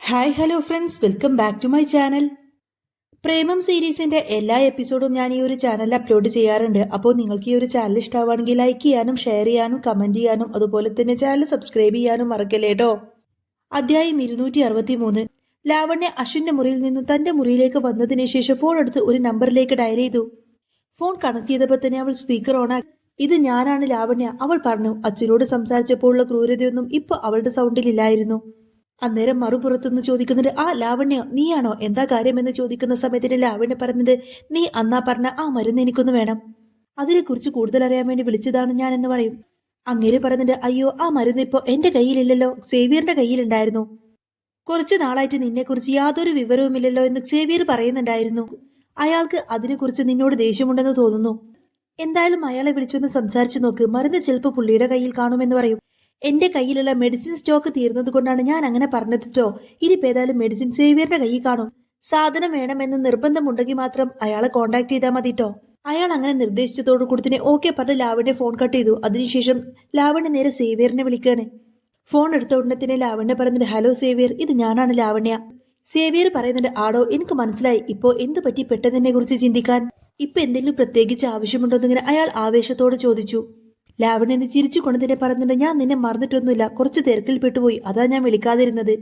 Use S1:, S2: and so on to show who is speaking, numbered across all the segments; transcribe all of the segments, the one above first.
S1: Hi hello friends, welcome back to my channel. Premam സീരീസിന്റെ എല്ലാ എപ്പിസോഡും ഞാൻ ഈ ഒരു ചാനലിൽ അപ്ലോഡ് ചെയ്യാറുണ്ട്. അപ്പോൾ നിങ്ങൾക്ക് ഈ ഒരു ചാനൽ ഇഷ്ടമാവുകയാണെങ്കിൽ ലൈക്ക് ചെയ്യാനും ഷെയർ ചെയ്യാനും കമന്റ് ചെയ്യാനും അതുപോലെ തന്നെ ചാനൽ സബ്സ്ക്രൈബ് ചെയ്യാനും മറക്കല്ലേ കേട്ടോ. അധ്യായം 263. ലാവണ്യ അശ്വിന്റെ മുറിയിൽ നിന്നും തന്റെ മുറിയിലേക്ക് വന്നതിന് ശേഷം ഫോൺ എടുത്ത് ഒരു നമ്പറിലേക്ക് ഡയൽ ചെയ്തു. ഫോൺ കണക്ട് ചെയ്തപ്പോൾ തന്നെ അവൾ സ്പീക്കർ ഓണാക്കി. ഇത് ഞാനാണ് ലാവണ്യ, അവൾ പറഞ്ഞു. അച്ഛനോട് സംസാരിച്ചപ്പോഴുള്ള ക്രൂരതയൊന്നും ഇപ്പൊ അവളുടെ സൗണ്ടിലില്ലായിരുന്നു. അന്നേരം മറുപുറത്തുനിന്ന് ചോദിക്കുന്നത്, ആ ലാവണ്യ നീയാണോ, എന്താ കാര്യമെന്ന് ചോദിക്കുന്ന സമയത്തിന് ലാവണ്യ പറഞ്ഞത്, നീ അന്നാ പറഞ്ഞ ആ മരുന്ന് എനിക്കൊന്ന് വേണം, അതിനെക്കുറിച്ച് കൂടുതൽ അറിയാൻ വേണ്ടി വിളിച്ചതാണ് ഞാൻ എന്ന് പറയും. അങ്ങേര് പറഞ്ഞത്, അയ്യോ ആ മരുന്ന് ഇപ്പോ എന്റെ കയ്യിലില്ലല്ലോ, സേവിയറിന്റെ കയ്യിലുണ്ടായിരുന്നു. കുറച്ചു നാളായിട്ട് നിന്നെക്കുറിച്ച് യാതൊരു വിവരവുമില്ലല്ലോ എന്ന് സേവിയർ പറയുന്നുണ്ടായിരുന്നു. അയാൾക്ക് അതിനെക്കുറിച്ച് നിന്നോട് ദേഷ്യമുണ്ടെന്ന് തോന്നുന്നു. എന്തായാലും അയാളെ വിളിച്ചൊന്ന് സംസാരിച്ചു നോക്ക്, മരുന്ന് ചിലപ്പോൾ പുള്ളിയുടെ കയ്യിൽ കാണുമെന്ന് പറയും. എന്റെ കയ്യിലുള്ള മെഡിസിൻ സ്റ്റോക്ക് തീർന്നത് കൊണ്ടാണ് ഞാൻ അങ്ങനെ പറഞ്ഞിട്ടോ. ഇനിയിപ്പോ ഏതായാലും മെഡിസിൻ സേവിയറിന്റെ കയ്യിൽ കാണും. സാധനം വേണമെന്ന് നിർബന്ധമുണ്ടെങ്കിൽ മാത്രം അയാളെ കോണ്ടാക്ട് ചെയ്താൽ മതിട്ടോ. അയാൾ അങ്ങനെ നിർദ്ദേശിച്ചതോടു കൂടി തന്നെ ഓക്കെ പറഞ്ഞ് ലാവണ്യ ഫോൺ കട്ട് ചെയ്തു. അതിനുശേഷം ലാവണ്യ നേരെ സേവിയറിനെ വിളിക്കുകയാണ്. ഫോൺ എടുത്ത ഉടനെ തന്നെ ലാവണ്യ പറയുന്നുണ്ട്, ഹലോ സേവിയർ, ഇത് ഞാനാണ് ലാവണ്യ. സേവിയർ പറയുന്നുണ്ട്, ആടോ എനിക്ക് മനസ്സിലായി, ഇപ്പോ എന്ത് പറ്റി പെട്ടെന്നെ കുറിച്ച് ചിന്തിക്കാൻ, ഇപ്പൊ എന്തെങ്കിലും പ്രത്യേകിച്ച് ആവശ്യമുണ്ടോന്നിങ്ങനെ അയാൾ ആവേശത്തോടെ ചോദിച്ചു. ലാവണ്യ ചിരിച്ചുകൊണ്ട് തന്നെ പറയുന്നുണ്ട്, ഞാൻ നിന്നെ മറന്നിട്ടൊന്നുമില്ല, കുറച്ച് തിരക്കിൽ പെട്ടുപോയി, അതാ ഞാൻ വിളിക്കാതിരുന്നത്.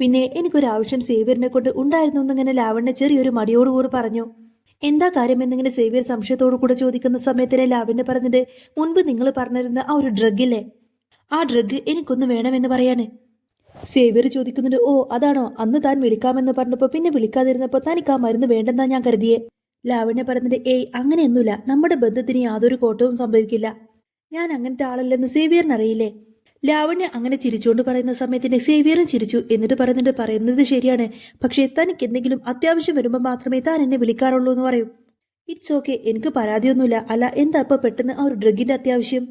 S1: പിന്നെ എനിക്കൊരാവശ്യം സേവിയറിനെ കൊണ്ട് ഉണ്ടായിരുന്നു എന്നിങ്ങനെ ലാവണ്യ ചെറിയൊരു മടിയോടുകൂടി പറഞ്ഞു. എന്താ കാര്യമെന്നിങ്ങനെ സേവിയർ സംശയത്തോടു കൂടെ ചോദിക്കുന്ന സമയത്തിന് ലാവണ്യ പറഞ്ഞിട്ട്, മുൻപ് നിങ്ങൾ പറഞ്ഞിരുന്ന ആ ഒരു ഡ്രഗില്ലേ, ആ ഡ്രഗ് എനിക്കൊന്ന് വേണമെന്ന് പറയാണ്. സേവിയർ ചോദിക്കുന്നുണ്ട്, ഓ അതാണോ, അന്ന് താൻ വിളിക്കാമെന്ന് പറഞ്ഞപ്പോ പിന്നെ വിളിക്കാതിരുന്നപ്പോ തനിക്ക് ആ മരുന്ന് വേണ്ടെന്നാ ഞാൻ കരുതിയേ. ലാവണ്യ പറഞ്ഞിട്ട്, ഏയ് അങ്ങനെയൊന്നുമില്ല, നമ്മുടെ ബന്ധത്തിന് യാതൊരു കോട്ടവും സംഭവിക്കില്ല, ഞാൻ അങ്ങനത്തെ ആളല്ലെന്ന് സേവിയറിന് അറിയില്ലേ. ലാവണ്യ അങ്ങനെ ചിരിച്ചുകൊണ്ട് പറയുന്ന സമയത്തിന് സേവിയറും ചിരിച്ചു. എന്നിട്ട് പറയുന്നത് ശരിയാണ്, പക്ഷേ തനിക്ക് എന്തെങ്കിലും അത്യാവശ്യം വരുമ്പോൾ മാത്രമേ താൻ എന്നെ വിളിക്കാറുള്ളൂ എന്ന് പറയും. ഇറ്റ്സ് ഓക്കെ, എനിക്ക് പരാതിയൊന്നുമില്ല. അല്ല എന്താ ഇപ്പൊ പെട്ടെന്ന് ആ ഒരു ഡ്രഗിന്റെ അത്യാവശ്യം?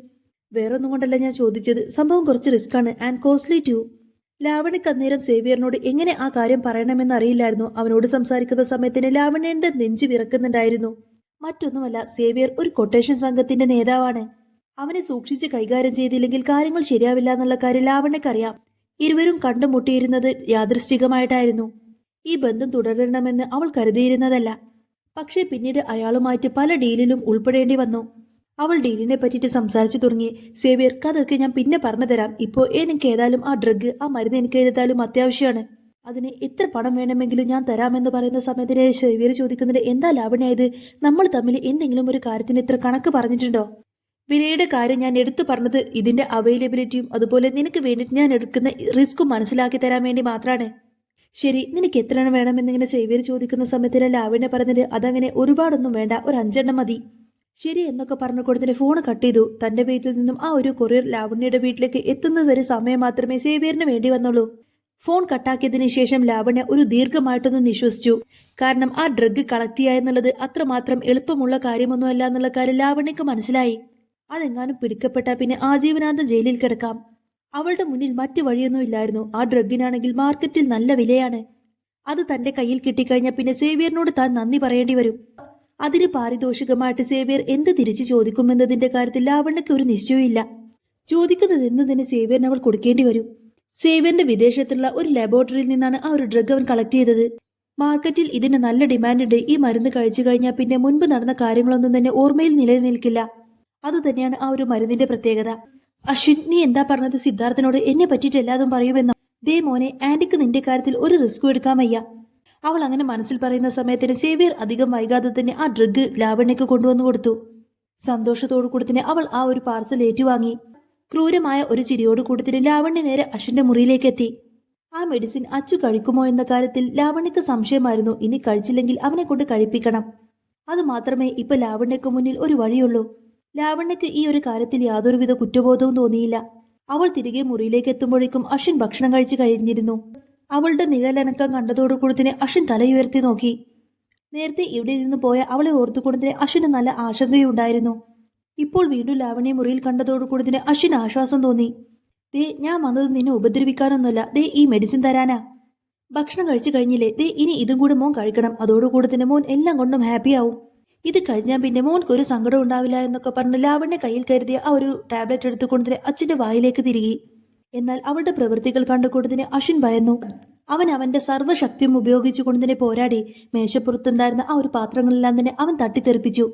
S1: വേറൊന്നും കൊണ്ടല്ല ഞാൻ ചോദിച്ചത്, സംഭവം കുറച്ച് റിസ്ക് ആണ് ആൻഡ് കോസ്റ്റ്ലി ടു. ലാവണ്യക്ക് അന്നേരം സേവിയറിനോട് എങ്ങനെ ആ കാര്യം പറയണമെന്ന് അറിയില്ലായിരുന്നു. അവനോട് സംസാരിക്കുന്ന സമയത്തിന് ലാവണ്യന്റെ നെഞ്ച് വിറക്കുന്നുണ്ടായിരുന്നു. മറ്റൊന്നുമല്ല, സേവിയർ ഒരു കൊട്ടേഷൻ സംഘത്തിന്റെ നേതാവാണ്. അവനെ സൂക്ഷിച്ച് കൈകാര്യം ചെയ്തില്ലെങ്കിൽ കാര്യങ്ങൾ ശരിയാവില്ല എന്നുള്ള കാര്യം ലാവണ്യക്കറിയാം. ഇരുവരും കണ്ടുമുട്ടിയിരുന്നത് യാദൃശ്ചികമായിട്ടായിരുന്നു. ഈ ബന്ധം തുടരണമെന്ന് അവൾ കരുതിയിരുന്നതല്ല. പക്ഷേ പിന്നീട് അയാളുമായിട്ട് പല ഡീലിലും ഉൾപ്പെടേണ്ടി വന്നു. അവൾ ഡീലിനെ പറ്റിയിട്ട് സംസാരിച്ചു തുടങ്ങി. സേവിയർ, കഥയൊക്കെ ഞാൻ പിന്നെ പറഞ്ഞു തരാം, ഇപ്പോൾ എനിക്ക് ഏതായാലും ആ ഡ്രഗ്, ആ മരുന്ന് എനിക്ക് ഏതായാലും അത്യാവശ്യമാണ്, അതിന് എത്ര പണം വേണമെങ്കിലും ഞാൻ തരാമെന്ന് പറയുന്ന സമയത്തിന് സേവിയർ ചോദിക്കുന്നത്, എന്താ ലാവണ്യായത്, നമ്മൾ തമ്മിൽ എന്തെങ്കിലും ഒരു കാര്യത്തിന് ഇത്ര കണക്ക് പറഞ്ഞിട്ടുണ്ടോ? വിലയുടെ കാര്യം ഞാൻ എടുത്തു പറഞ്ഞത് ഇതിന്റെ അവൈലബിലിറ്റിയും അതുപോലെ നിനക്ക് വേണ്ടിയിട്ട് ഞാൻ എടുക്കുന്ന റിസ്ക്കും മനസ്സിലാക്കി തരാൻ വേണ്ടി മാത്രമാണ്. ശരി, നിനക്ക് എത്ര എണ്ണം വേണമെന്നിങ്ങനെ സേവിയർ ചോദിക്കുന്ന സമയത്തിന് ലാവണ്യ പറഞ്ഞത്, അതങ്ങനെ ഒരുപാടൊന്നും വേണ്ട, ഒരു 5 എണ്ണം മതി. ശരി എന്നൊക്കെ പറഞ്ഞു കൊടുത്തിന് ഫോൺ കട്ട് ചെയ്തു. തന്റെ വീട്ടിൽ നിന്നും ആ ഒരു കൊറിയർ ലാവണ്യയുടെ വീട്ടിലേക്ക് എത്തുന്നതുവരെ സമയം മാത്രമേ സേവിയറിന് വേണ്ടി വന്നുള്ളൂ. ഫോൺ കട്ടാക്കിയതിനു ശേഷം ലാവണ്യ ഒരു ദീർഘമായിട്ടൊന്ന് നിശ്വസിച്ചു. കാരണം ആ ഡ്രഗ് കളക്ട് ചെയ്യുക എന്നുള്ളത് അത്രമാത്രം എളുപ്പമുള്ള കാര്യമൊന്നുമല്ല എന്നുള്ള കാര്യം ലാവണ്യക്ക് മനസ്സിലായി. അതെങ്ങാനും പിടിക്കപ്പെട്ടാൽ പിന്നെ ആജീവനാന്തം ജയിലിൽ കിടക്കാം. അവളുടെ മുന്നിൽ മറ്റു വഴിയൊന്നും ഇല്ലായിരുന്നു. ആ ഡ്രഗിനാണെങ്കിൽ മാർക്കറ്റിൽ നല്ല വിലയാണ്. അത് തന്റെ കയ്യിൽ കിട്ടിക്കഴിഞ്ഞാൽ പിന്നെ സേവിയറിനോട് താൻ നന്ദി പറയേണ്ടി വരും. അതിന് പാരിതോഷികമായിട്ട് സേവിയർ എന്ത് തിരിച്ചു ചോദിക്കുമെന്നതിന്റെ കാര്യത്തിൽ ലാവണ്യക്ക് ഒരു നിശ്ചയമില്ല. ചോദിക്കുന്നത് എന്നതിന് സേവിയറിന് അവൾ കൊടുക്കേണ്ടി വരും. സേവിയറിന്റെ വിദേശത്തുള്ള ഒരു ലബോറട്ടറിയിൽ നിന്നാണ് ആ ഒരു ഡ്രഗ് അവൻ കളക്ട് ചെയ്തത്. മാർക്കറ്റിൽ ഇതിന് നല്ല ഡിമാൻഡ് ഉണ്ട്. ഈ മരുന്ന് കഴിച്ചു കഴിഞ്ഞാൽ പിന്നെ മുൻപ് നടന്ന കാര്യങ്ങളൊന്നും തന്നെ ഓർമ്മയിൽ നിലനിൽക്കില്ല. അതുതന്നെയാണ് ആ ഒരു മരുന്നിന്റെ പ്രത്യേകത. അശ്വിൻ, നീ എന്താ പറഞ്ഞത് സിദ്ധാർത്ഥനോട് എന്നെ പറ്റിയിട്ട് എല്ലാതും പറയുമെന്നോ? ദേ മോനെ, ആന്റിക്ക് നിന്റെ കാര്യത്തിൽ ഒരു റിസ്കും എടുക്കാൻ വയ്യ. അവൾ അങ്ങനെ മനസ്സിൽ പറയുന്ന സമയത്തിന് സേവിയർ അധികം വൈകാതെ തന്നെ ആ ഡ്രഗ് ലാവണ്യക്ക് കൊണ്ടുവന്നു കൊടുത്തു. സന്തോഷത്തോടു കൂടി തന്നെ അവൾ ആ ഒരു പാർസൽ ഏറ്റുവാങ്ങി. ക്രൂരമായ ഒരു ചിരിയോട് കൂടി തന്നെ ലാവണ്യ നേരെ അശ്വിന്റെ മുറിയിലേക്ക് എത്തി. ആ മെഡിസിൻ അച്ചു കഴിക്കുമോ എന്ന കാര്യത്തിൽ ലാവണ്യക്ക് സംശയമായിരുന്നു. ഇനി കഴിച്ചില്ലെങ്കിൽ അവനെ കൊണ്ട് കഴിപ്പിക്കണം. അത് മാത്രമേ ഇപ്പൊ ലാവണ്യക്ക് മുന്നിൽ ഒരു വഴിയുള്ളൂ. ലാവണ്യക്ക് ഈ ഒരു കാര്യത്തിൽ യാതൊരുവിധ കുറ്റബോധവും തോന്നിയില്ല. അവൾ തിരികെ മുറിയിലേക്ക് എത്തുമ്പോഴേക്കും അശ്വിൻ ഭക്ഷണം കഴിച്ചു കഴിഞ്ഞിരുന്നു. അവളുടെ നിഴലനക്കം കണ്ടതോടുകൂടി തന്നെ അശ്വിൻ തലയുയർത്തി നോക്കി. നേരത്തെ ഇവിടെ നിന്ന് പോയ അവളെ ഓർത്തുകൊണ്ട് തന്നെ അശ്വിന് നല്ല ആശങ്കയുണ്ടായിരുന്നു. ഇപ്പോൾ വീണ്ടും ലാവണ്യ മുറിയിൽ കണ്ടതോടുകൂടി തന്നെ അശ്വിന് ആശ്വാസം തോന്നി. ദേ, ഞാൻ വന്നത് നിന്നെ ഉപദ്രവിക്കാനൊന്നുമല്ല, ദേ ഈ മെഡിസിൻ തരാനാ. ഭക്ഷണം കഴിച്ചു കഴിഞ്ഞില്ലേ, ദേ ഇനി ഇതും കൂടെ മോൻ കഴിക്കണം, അതോടുകൂടി തന്നെ മോൻ എല്ലാം കൊണ്ടും ഹാപ്പിയാവും. ഇത് കഴിഞ്ഞാൽ പിന്നെ മോൻക്ക് ഒരു സങ്കടം ഉണ്ടാവില്ല എന്നൊക്കെ പറഞ്ഞ് ലാവണ്യ കയ്യിൽ കരുതിയ ആ ഒരു ടാബ്ലറ്റ് എടുത്തുകൊണ്ട് അച്ഛന്റെ വായിലേക്ക് തിരികെ. എന്നാൽ അവളുടെ പ്രവൃത്തികൾ കണ്ടുകൊണ്ടതിന് അശ്വിൻ ഭയന്നു. അവൻ അവന്റെ സർവ്വശക്തിയും ഉപയോഗിച്ചുകൊണ്ട് തന്നെ പോരാടി മേശപ്പുറത്തുണ്ടായിരുന്ന ആ ഒരു പാത്രങ്ങളെല്ലാം തന്നെ അവൻ തട്ടിത്തെറിപ്പിച്ചു.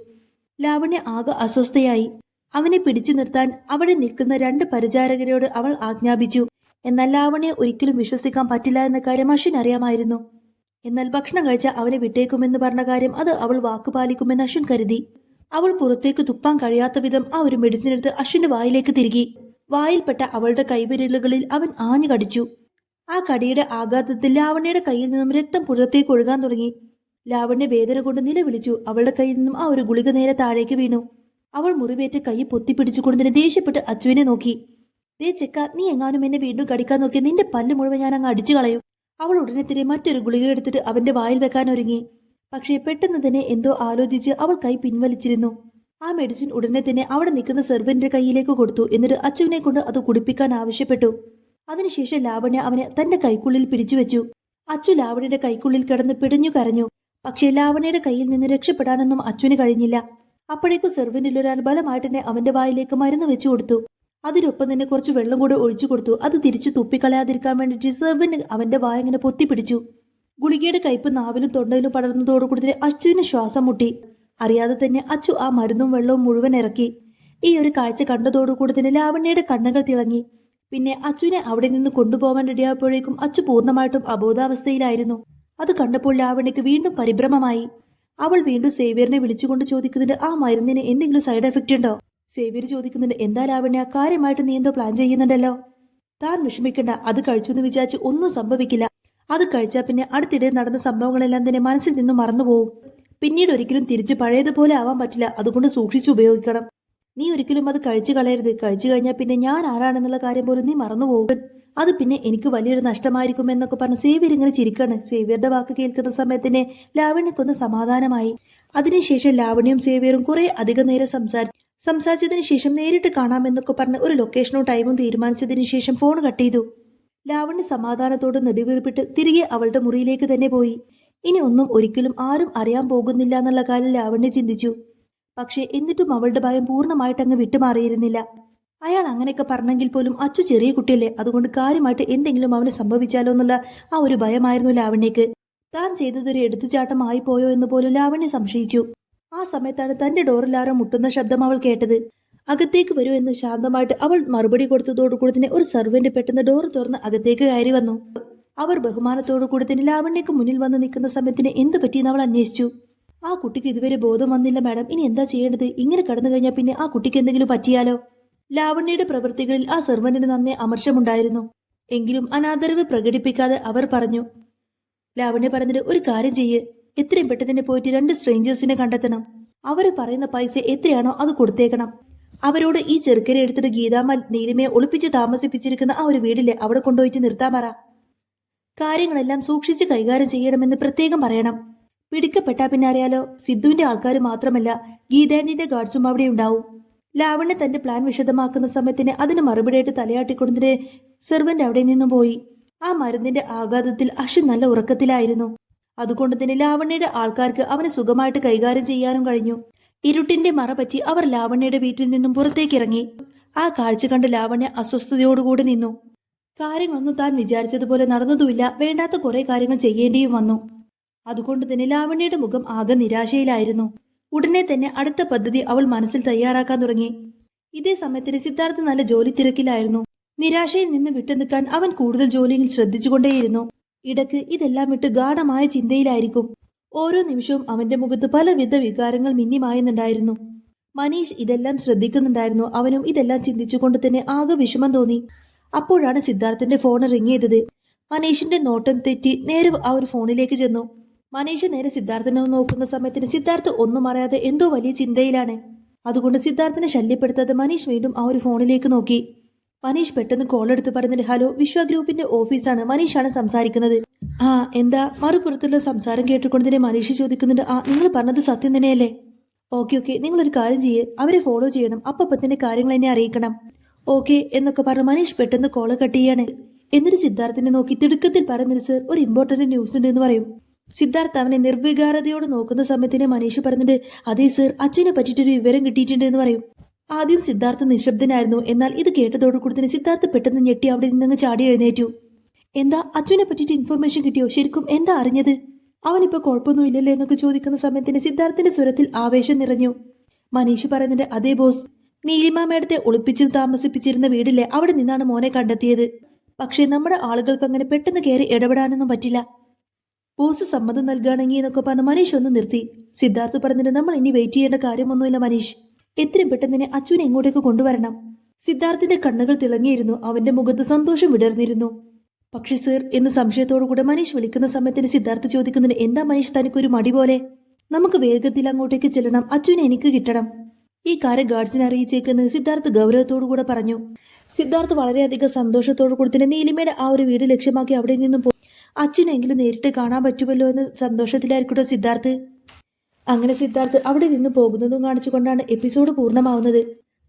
S1: ലാവണ്യ ആകെ അസ്വസ്ഥയായി. അവനെ പിടിച്ചു നിർത്താൻ അവിടെ നിൽക്കുന്ന 2 പരിചാരകരോട് അവൾ ആജ്ഞാപിച്ചു. എന്നാൽ ലാവണ്യെ ഒരിക്കലും വിശ്വസിക്കാൻ പറ്റില്ല എന്ന കാര്യം അശ്വിൻ അറിയാമായിരുന്നു. എന്നാൽ ഭക്ഷണം കഴിച്ച അവനെ വിട്ടേക്കുമെന്ന് പറഞ്ഞ കാര്യം അത് അവൾ വാക്കുപാലിക്കുമെന്ന് അശ്വിൻ കരുതി. അവൾ പുറത്തേക്ക് തുപ്പാൻ കഴിയാത്ത വിധം ആ ഒരു മെഡിസിൻ എടുത്ത് അശ്വിന്റെ വായിലേക്ക് തിരുകി. വായിൽപ്പെട്ട അവളുടെ കൈവിരലുകളിൽ അവൻ ആഞ്ഞു കടിച്ചു. ആ കടിയുടെ ആഘാതത്തിൽ ലാവണ്യയുടെ കയ്യിൽ നിന്നും രക്തം പുറത്തേക്ക് ഒഴുകാൻ തുടങ്ങി. ലാവണ്യ വേദന കൊണ്ട് നിലവിളിച്ചു. അവളുടെ കയ്യിൽ നിന്നും ആ ഒരു ഗുളിക നേരെ താഴേക്ക് വീണു. അവൾ മുറിവേറ്റ കൈ പൊത്തിപ്പിടിച്ചുകൊണ്ട് തന്നെ ദേഷ്യപ്പെട്ട് അച്ചുവിനെ നോക്കി. ദേ ചെക്ക, നീ എങ്ങാനും എന്നെ വീണ്ടും കടിക്കാൻ നോക്കിയ നിന്റെ പല്ല് മുഴുവൻ ഞാൻ അങ്ങ് അടിച്ചു കളയും. അവൾ ഉടനെ തന്നെ മറ്റൊരു ഗുളിക എടുത്തിട്ട് അവന്റെ വായിൽ വെക്കാൻ ഒരുങ്ങി. പക്ഷേ പെട്ടെന്ന് തന്നെ എന്തോ ആലോചിച്ച് അവൾ കൈ പിൻവലിച്ചിരുന്നു. ആ മെഡിസിൻ ഉടനെ തന്നെ അവിടെ നിൽക്കുന്ന സെർവന്റിന്റെ കയ്യിലേക്ക് കൊടുത്തു. എന്നിട്ട് അച്ചുവിനെ കൊണ്ട് അത് കുടിപ്പിക്കാൻ ആവശ്യപ്പെട്ടു. അതിനുശേഷം ലാവണ്യ അവനെ തന്റെ കൈക്കുള്ളിൽ പിടിച്ചു വെച്ചു. അച്ചു ലാവണ്യയുടെ കൈക്കുള്ളിൽ കിടന്ന് പിടഞ്ഞു കരഞ്ഞു. പക്ഷേ ലാവണ്യയുടെ കയ്യിൽ നിന്ന് രക്ഷപ്പെടാനൊന്നും അച്ചുവിന് കഴിഞ്ഞില്ല. അപ്പോഴേക്കും സെർവന്റിലൊരാൾ ബലമായിട്ട് തന്നെ അവന്റെ വായിലേക്ക് മരുന്ന് വെച്ചു കൊടുത്തു. അതിനൊപ്പം തന്നെ കുറച്ച് വെള്ളം കൂടെ ഒഴിച്ചു കൊടുത്തു. അത് തിരിച്ചു തുപ്പിക്കളയാതിരിക്കാൻ വേണ്ടിയിട്ട് സെർവന്റ് അവന്റെ വായ ഇങ്ങനെ പൊത്തിപ്പിടിച്ചു. ഗുളികയുടെ കയ്പ് നാവിലും തൊണ്ടയിലും പടർന്നതോടുകൂടി തന്നെ അച്ചുവിന് ശ്വാസം മുട്ടി. അറിയാതെ തന്നെ അച്ചു ആ മരുന്നും വെള്ളവും മുഴുവൻ ഇറക്കി. ഈ ഒരു കാഴ്ച കണ്ടതോടുകൂടി തന്നെ ലാവണ്യയുടെ കണ്ണുകൾ തിളങ്ങി. പിന്നെ അച്ചുവിനെ അവിടെ നിന്ന് കൊണ്ടുപോകാൻ റെഡിയായപ്പോഴേക്കും അച്ചു പൂർണ്ണമായിട്ടും അബോധാവസ്ഥയിലായിരുന്നു. അത് കണ്ടപ്പോൾ ലാവണ്യക്ക് വീണ്ടും പരിഭ്രമമായി. അവൾ വീണ്ടും സേവ്യറിനെ വിളിച്ചുകൊണ്ട് ചോദിക്കുന്നുണ്ട്, ആ മരുന്നിന് എന്തെങ്കിലും സൈഡ് എഫക്റ്റ് ഉണ്ടോ? സേവ്യർ ചോദിക്കുന്നുണ്ട്, എന്താ ലാവണ്യ, കാര്യമായിട്ട് നീ എന്തോ പ്ലാൻ ചെയ്യുന്നുണ്ടല്ലോ. താൻ വിഷമിക്കണ്ട, അത് കഴിച്ചു എന്ന് വിചാരിച്ച് ഒന്നും സംഭവിക്കില്ല. അത് കഴിച്ചാൽ പിന്നെ അടുത്തിടെ നടന്ന സംഭവങ്ങളെല്ലാം തന്നെ മനസ്സിൽ നിന്നും മറന്നുപോകും. പിന്നീട് ഒരിക്കലും തിരിച്ച് പഴയതുപോലെ ആവാൻ പറ്റില്ല. അതുകൊണ്ട് സൂക്ഷിച്ചു ഉപയോഗിക്കണം. നീ ഒരിക്കലും അത് കഴിച്ചു കളയരുത്. കഴിച്ചു കഴിഞ്ഞാൽ പിന്നെ ഞാൻ ആരാണെന്നുള്ള കാര്യം പോലും നീ മറന്നുപോകും. അത് പിന്നെ എനിക്ക് വലിയൊരു നഷ്ടമായിരിക്കും എന്നൊക്കെ പറഞ്ഞ് സേവ്യർ ഇങ്ങനെ ചിരിക്കാണ്. സേവ്യറുടെ വാക്ക് കേൾക്കുന്ന സമയത്തിന് ലാവണ്യക്കൊന്ന് സമാധാനമായി. അതിനുശേഷം ലാവണ്യയും സേവ്യറും കുറെ അധികം നേരം സംസാരിച്ചതിന് ശേഷം നേരിട്ട് കാണാമെന്നൊക്കെ പറഞ്ഞ് ഒരു ലൊക്കേഷനും ടൈമും തീരുമാനിച്ചതിന് ശേഷം ഫോൺ കട്ട് ചെയ്തു. ലാവണ്യ സമാധാനത്തോട് നെടുവീർപ്പിട്ട് തിരികെ അവളുടെ മുറിയിലേക്ക് തന്നെ പോയി. ഇനി ഒന്നും ഒരിക്കലും ആരും അറിയാൻ പോകുന്നില്ല എന്നുള്ള കാര്യം ലാവണ്യ ചിന്തിച്ചു. പക്ഷേ എന്നിട്ടും അവളുടെ ഭയം പൂർണ്ണമായിട്ടങ്ങ് വിട്ടുമാറിയിരുന്നില്ല. അയാൾ അങ്ങനെയൊക്കെ പറഞ്ഞെങ്കിൽ പോലും അച്ചു ചെറിയ കുട്ടിയല്ലേ, അതുകൊണ്ട് കാര്യമായിട്ട് എന്തെങ്കിലും അവന് സംഭവിച്ചാലോ എന്നുള്ള ആ ഒരു ഭയമായിരുന്നു ലാവണ്യക്ക്. താൻ ചെയ്തതൊരു എടുത്തുചാട്ടമായി പോയോ എന്ന് പോലും ലാവണ്യ സംശയിച്ചു. ആ സമയത്താണ് തന്റെ ഡോറിൽ ആരോ മുട്ടുന്ന ശബ്ദം അവൾ കേട്ടത്. അകത്തേക്ക് വരൂ എന്ന് ശാന്തമായിട്ട് അവൾ മറുപടി കൊടുത്തതോടുകൂടി തന്നെ ഒരു സർവന്റ് പെട്ടെന്ന് ഡോർ തുറന്ന് അകത്തേക്ക് കയറി വന്നു. അവർ ബഹുമാനത്തോടുകൂടി തന്നെ ലാവണ്യക്ക് മുന്നിൽ വന്ന് നിൽക്കുന്ന സമയത്തിന് എന്ത് പറ്റിയെന്ന് അവൾ അന്വേഷിച്ചു. ആ കുട്ടിക്ക് ഇതുവരെ ബോധം വന്നില്ല മാഡം, ഇനി എന്താ ചെയ്യേണ്ടത്? ഇങ്ങനെ കടന്നു കഴിഞ്ഞാൽ പിന്നെ ആ കുട്ടിക്ക് എന്തെങ്കിലും പറ്റിയാലോ? ലാവണ്യയുടെ പ്രവൃത്തികളിൽ ആ സെർവന്റിന് നന്നേ അമർഷമുണ്ടായിരുന്നു. എങ്കിലും അനാദരവ് പ്രകടിപ്പിക്കാതെ അവർ പറഞ്ഞു. ലാവണ്യ പറഞ്ഞത്, ഒരു കാര്യം ചെയ്യ്, എത്രയും പെട്ടെന്ന് പോയിട്ട് 2 സ്ട്രേഞ്ചേഴ്സിനെ കണ്ടെത്തണം. അവർ പറയുന്ന പൈസ എത്രയാണോ അത് കൊടുത്തേക്കണം. അവരോട് ഈ ചെറുക്കരെ എടുത്തിട്ട് ഗീതാമൽ നീലിമയെ ഒളിപ്പിച്ച് താമസിപ്പിച്ചിരിക്കുന്ന ആ ഒരു വീടില്ലേ അവിടെ കൊണ്ടുപോയിട്ട് നിർത്താൻ പറ. കാര്യങ്ങളെല്ലാം സൂക്ഷിച്ച് കൈകാര്യം ചെയ്യണമെന്ന് പ്രത്യേകം പറയണം. പിടിക്കപ്പെട്ടാ പിന്നെ അറിയാലോ, സിദ്ധുവിന്റെ ആൾക്കാർ മാത്രമല്ല ഗീതാന്റിന്റെ ഗാർഡ്സും അവിടെ ഉണ്ടാവും. ലാവണ്യ തന്റെ പ്ലാൻ വിശദമാക്കുന്ന സമയത്തിന് അതിന് മറുപടിയായിട്ട് തലയാട്ടിക്കൊണ്ടതിന് സെർവന്റ് അവിടെ നിന്നും പോയി. ആ മരുന്നിന്റെ ആഘാതത്തിൽ അശ്വിൻ നല്ല ഉറക്കത്തിലായിരുന്നു. അതുകൊണ്ട് തന്നെ ലാവണ്യയുടെ ആൾക്കാർക്ക് അവനെ സുഖമായിട്ട് കൈകാര്യം ചെയ്യാനും കഴിഞ്ഞു. ഇരുട്ടിന്റെ മറ പറ്റി അവർ ലാവണ്യയുടെ വീട്ടിൽ നിന്നും പുറത്തേക്കിറങ്ങി. ആ കാഴ്ച കണ്ട് ലാവണ്യ അസ്വസ്ഥതയോടുകൂടി നിന്നു. കാര്യങ്ങളൊന്നും താൻ വിചാരിച്ചതുപോലെ നടന്നതുമില്ല. വേണ്ടാത്ത കുറെ കാര്യങ്ങൾ ചെയ്യേണ്ടിയും വന്നു. അതുകൊണ്ട് തന്നെ ലാവണ്യയുടെ മുഖം ആകെ നിരാശയിലായിരുന്നു. ഉടനെ തന്നെ അടുത്ത പദ്ധതി അവൾ മനസ്സിൽ തയ്യാറാക്കാൻ തുടങ്ങി. ഇതേ സമയത്തിന് സിദ്ധാർത്ഥ് നല്ല ജോലി തിരക്കിലായിരുന്നു. നിരാശയിൽ നിന്ന് വിട്ടുനിൽക്കാൻ അവൻ കൂടുതൽ ജോലിയിൽ ശ്രദ്ധിച്ചുകൊണ്ടേയിരുന്നു. ഇടയ്ക്ക് ഇതെല്ലാം വിട്ട് ഗാഢമായ ചിന്തയിലായിരിക്കും. ഓരോ നിമിഷവും അവന്റെ മുഖത്ത് പലവിധ വികാരങ്ങൾ മിന്നിമായുന്നുണ്ടായിരുന്നു. മനീഷ് ഇതെല്ലാം ശ്രദ്ധിക്കുന്നുണ്ടായിരുന്നു. അവനും ഇതെല്ലാം ചിന്തിച്ചുകൊണ്ട് തന്നെ ആകെ വിഷമം തോന്നി. അപ്പോഴാണ് സിദ്ധാർത്ഥിന്റെ ഫോൺ റിങ് ചെയ്തത്. മനീഷിന്റെ നോട്ടം തെറ്റി നേരെ ആ ഒരു ഫോണിലേക്ക് ചെന്നു. മനീഷ് നേരെ സിദ്ധാർത്ഥനെ നോക്കുന്ന സമയത്തിന് സിദ്ധാർത്ഥ് ഒന്നും അറിയാതെ എന്തോ വലിയ ചിന്തയിലാണ്. അതുകൊണ്ട് സിദ്ധാർത്ഥിനെ ശല്യപ്പെടുത്താതെ മനീഷ് വീണ്ടും ആ ഒരു ഫോണിലേക്ക് നോക്കി. മനീഷ് പെട്ടെന്ന് കോൾ എടുത്ത് പറഞ്ഞിട്ട്, ഹലോ, വിശ്വ ഗ്രൂപ്പിന്റെ ഓഫീസാണ്, മനീഷാണ് സംസാരിക്കുന്നത്. ആ എന്താ? മറുപുറത്തുള്ള സംസാരം കേട്ടുകൊണ്ട് തന്നെ മനീഷ് ചോദിക്കുന്നുണ്ട്, ആ നിങ്ങൾ പറഞ്ഞത് സത്യം തന്നെയല്ലേ? ഓക്കെ, നിങ്ങളൊരു കാര്യം ചെയ്യേ, അവരെ ഫോളോ ചെയ്യണം, അപ്പം തന്നെ കാര്യങ്ങൾ എന്നെ അറിയിക്കണം. ഓക്കെ എന്നൊക്കെ പറഞ്ഞ് മനീഷ് പെട്ടെന്ന് കോള് കട്ട് ചെയ്യാണ്. എന്നിട്ട് സിദ്ധാർത്ഥിനെ നോക്കി തിടുക്കത്തിൽ പറയുന്നത്, സർ, ഒരു ഇമ്പോർട്ടന്റ് ന്യൂസ് ഉണ്ട് എന്ന് പറയും. സിദ്ധാർത്ഥ് അവനെ നിർവികാരതയോട് നോക്കുന്ന സമയത്തിന് മനീഷ് പറഞ്ഞിട്ട്, അതേ സർ, അച്ഛനെ പറ്റിയിട്ടൊരു വിവരം കിട്ടിയിട്ടുണ്ട് എന്ന് പറയും. ആദ്യം സിദ്ധാർത്ഥ് നിശബ്ദനായിരുന്നു. എന്നാൽ ഇത് കേട്ടതോടുകൂടി തന്നെ സിദ്ധാർത്ഥ് പെട്ടെന്ന് ഞെട്ടി അവിടെ നിന്നങ്ങ് ചാടി എഴുന്നേറ്റു. എന്താ അച്ഛനെ പറ്റിയിട്ട് ഇൻഫർമേഷൻ കിട്ടിയോ? ശരിക്കും എന്താ അറിഞ്ഞത്? അവനിപ്പോ കുഴപ്പമൊന്നും ഇല്ലല്ലേ എന്നൊക്കെ ചോദിക്കുന്ന സമയത്തിന് സിദ്ധാർത്ഥിന്റെ സ്വരത്തിൽ ആവേശം നിറഞ്ഞു. മനീഷ് പറയുന്നുണ്ട്, അതേ ബോസ്, നീലിമ മേഡത്തെ ഒളിപ്പിച്ച് താമസിപ്പിച്ചിരുന്ന വീടില്ലേ, അവിടെ നിന്നാണ് മോനെ കണ്ടെത്തിയത്. പക്ഷേ നമ്മുടെ ആളുകൾക്ക് അങ്ങനെ പെട്ടെന്ന് കയറി ഇടപെടാനൊന്നും പറ്റില്ല. ബോസ് സമ്മതം നൽകുകയാണെങ്കിൽ എന്നൊക്കെ പറഞ്ഞ് മനീഷ് ഒന്ന് നിർത്തി. സിദ്ധാർത്ഥ് പറഞ്ഞിട്ട്, നമ്മൾ ഇനി വെയിറ്റ് ചെയ്യേണ്ട കാര്യമൊന്നുമില്ല മനീഷ്, എത്രയും പെട്ടെന്ന് തന്നെ അച്ഛനെ ഇങ്ങോട്ടേക്ക് കൊണ്ടുവരണം. സിദ്ധാർത്ഥിന്റെ കണ്ണുകൾ തിളങ്ങിയിരുന്നു, അവന്റെ മുഖത്ത് സന്തോഷം വിടർന്നിരുന്നു. പക്ഷെ സർ എന്ന് സംശയത്തോടു കൂടെ മനീഷ് വിളിക്കുന്ന സമയത്തിന് സിദ്ധാർത്ഥ് ചോദിക്കുന്നതിന്, എന്താ മനീഷ് തനിക്കൊരു മടി പോലെ? നമുക്ക് വേഗത്തിൽ അങ്ങോട്ടേക്ക് ചെല്ലണം, അച്ഛനെ എനിക്ക് കിട്ടണം. ഈ കാര്യം ഗാർഡ്സിനെ അറിയിച്ചേക്കുന്നത് സിദ്ധാർത്ഥ് ഗൗരവത്തോടു കൂടെ പറഞ്ഞു. സിദ്ധാർത്ഥ് വളരെയധികം സന്തോഷത്തോടു കൂടി തന്നെ നീലിമയുടെ ആ ഒരു വീട് ലക്ഷ്യമാക്കി അവിടെ നിന്നും പോയി. അച്ഛനെങ്കിലും നേരിട്ട് കാണാൻ പറ്റുമല്ലോ എന്ന് സന്തോഷത്തിലായിരിക്കട്ടോ സിദ്ധാർത്ഥ്. അങ്ങനെ സിദ്ധാർത്ഥ് അവിടെ നിന്ന് പോകുന്നതും കാണിച്ചുകൊണ്ടാണ് എപ്പിസോഡ് പൂർണ്ണമാവുന്നത്.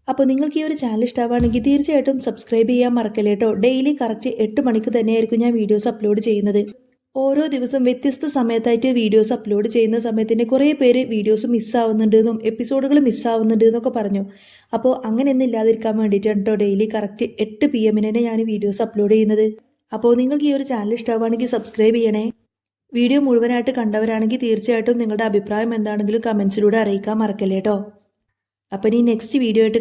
S1: അപ്പോൾ നിങ്ങൾക്ക് ഈ ഒരു ചാനൽ ഇഷ്ടമാണെങ്കിൽ തീർച്ചയായിട്ടും സബ്സ്ക്രൈബ് ചെയ്യാൻ മറക്കല്ലേ കേട്ടോ. ഡെയിലി കറക്റ്റ് 8 മണിക്ക് തന്നെയായിരിക്കും ഞാൻ വീഡിയോസ് അപ്ലോഡ് ചെയ്യുന്നത്. ഓരോ ദിവസം വ്യത്യസ്ത സമയത്തായിട്ട് വീഡിയോസ് അപ്ലോഡ് ചെയ്യുന്ന സമയത്തിന് കുറേ പേര് വീഡിയോസ് മിസ്സാവുന്നുണ്ടെന്നും എപ്പിസോഡുകൾ മിസ്സാവുന്നുണ്ട് എന്നൊക്കെ പറഞ്ഞു. അപ്പോൾ അങ്ങനെയൊന്നും ഇല്ലാതിരിക്കാൻ വേണ്ടിയിട്ടാണ് കേട്ടോ ഡെയിലി കറക്റ്റ് 8 PM തന്നെ ഞാൻ വീഡിയോസ് അപ്ലോഡ് ചെയ്യുന്നത്. അപ്പോൾ നിങ്ങൾക്ക് ഈ ഒരു ചാനൽ ഇഷ്ടമാണെങ്കിൽ സബ്സ്ക്രൈബ് ചെയ്യണേ. വീഡിയോ മുഴുവനായിട്ട് കണ്ടവരാണെങ്കിൽ തീർച്ചയായിട്ടും നിങ്ങളുടെ അഭിപ്രായം എന്താണെങ്കിലും കമൻസിലൂടെ അറിയിക്കാൻ മറക്കല്ലേ കേട്ടോ. അപ്പം ഇനി നെക്സ്റ്റ് വീഡിയോ ആയിട്ട്